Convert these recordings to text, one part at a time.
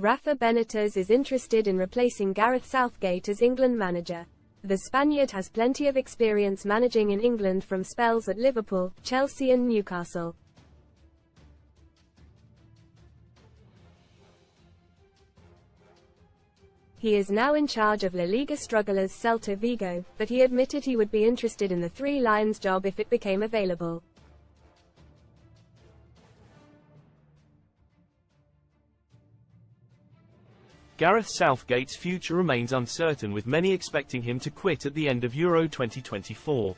Rafa Benitez is interested in replacing Gareth Southgate as England manager. The Spaniard has plenty of experience managing in England from spells at Liverpool, Chelsea and Newcastle. He is now in charge of La Liga strugglers Celta Vigo, but he admitted he would be interested in the Three Lions job if it became available. Gareth Southgate's future remains uncertain, with many expecting him to quit at the end of Euro 2024.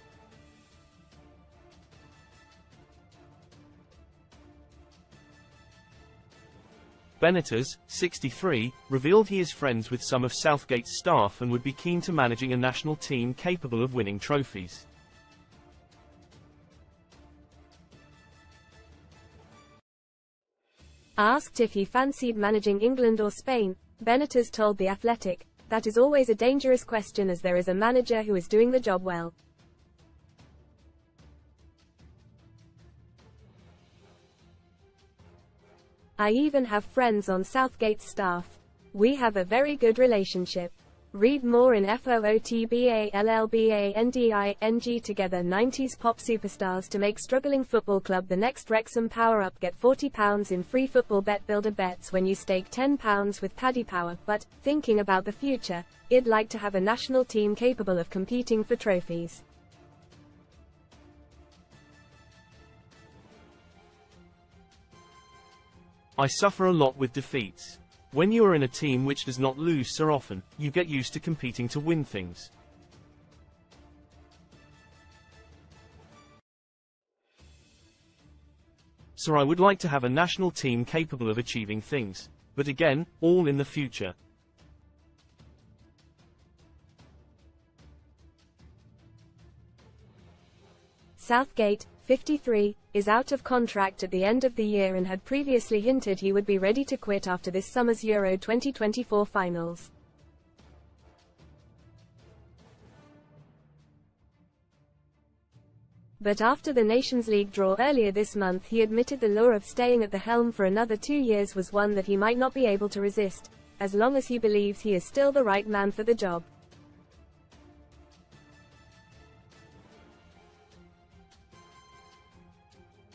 Benitez, 63, revealed he is friends with some of Southgate's staff and would be keen to managing a national team capable of winning trophies. Asked if he fancied managing England or Spain, Benitez told The Athletic, "That is always a dangerous question as there is a manager who is doing the job well. I even have friends on Southgate's staff. We have a very good relationship." Read more in FOOTBALLBANDING. Together 90s pop superstars to make struggling football club the next Wrexham power-up. Get £40 in free football bet builder bets when you stake £10 with Paddy Power. But, thinking about the future, I'd like to have a national team capable of competing for trophies. I suffer a lot with defeats. When you are in a team which does not lose so often, you get used to competing to win things. So I would like to have a national team capable of achieving things. But again, all in the future. Southgate, 53, is out of contract at the end of the year and had previously hinted he would be ready to quit after this summer's Euro 2024 finals. But after the Nations League draw earlier this month, he admitted the lure of staying at the helm for another 2 years was one that he might not be able to resist, as long as he believes he is still the right man for the job.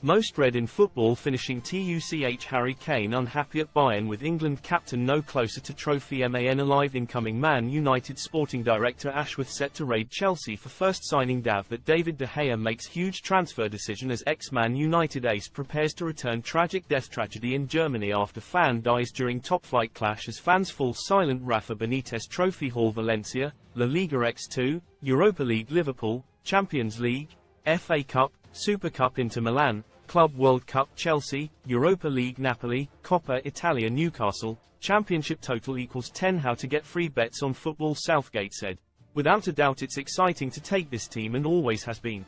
Most read in football finishing TUCH Harry Kane unhappy at Bayern with England captain no closer to trophy Man alive. Incoming Man United sporting director Ashworth set to raid Chelsea for first signing. That David De Gea makes huge transfer decision as ex-Man United ace prepares to return. Tragic death tragedy in Germany after fan dies during top-flight clash as fans fall silent. Rafa Benitez Trophy Hall Valencia, La Liga X2, Europa League Liverpool, Champions League, FA Cup, Super Cup Inter Milan, Club World Cup Chelsea, Europa League Napoli, Coppa Italia Newcastle, Championship total equals 10. How to get free bets on football. Southgate said, "Without a doubt it's exciting to take this team and always has been.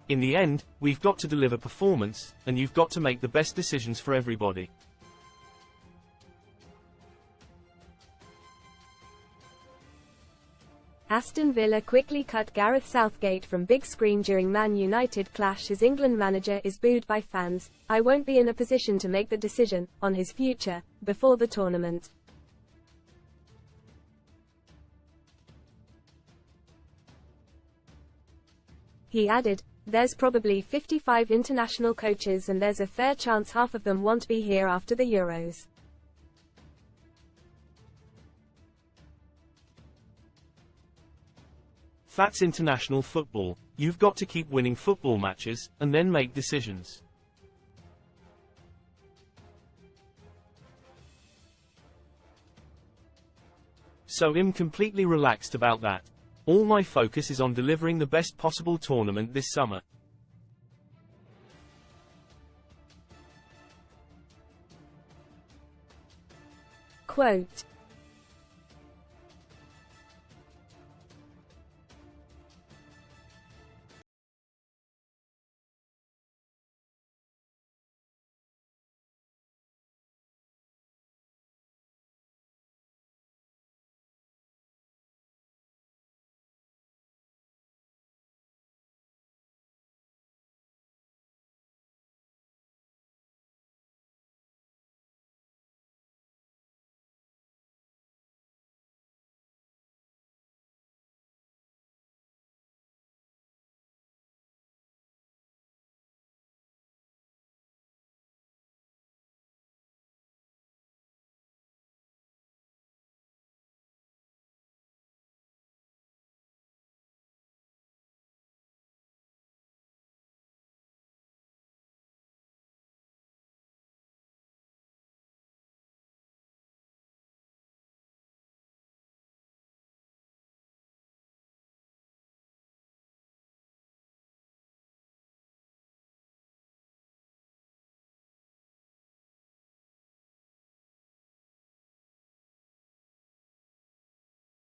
In the end, we've got to deliver performance, and you've got to make the best decisions for everybody." Aston Villa quickly cut Gareth Southgate from big screen during Man United clash as England manager is booed by fans. "I won't be in a position to make the decision on his future before the tournament." He added, "There's probably 55 international coaches and there's a fair chance half of them won't be here after the Euros. That's international football. You've got to keep winning football matches, and then make decisions. So I'm completely relaxed about that. All my focus is on delivering the best possible tournament this summer." Quote,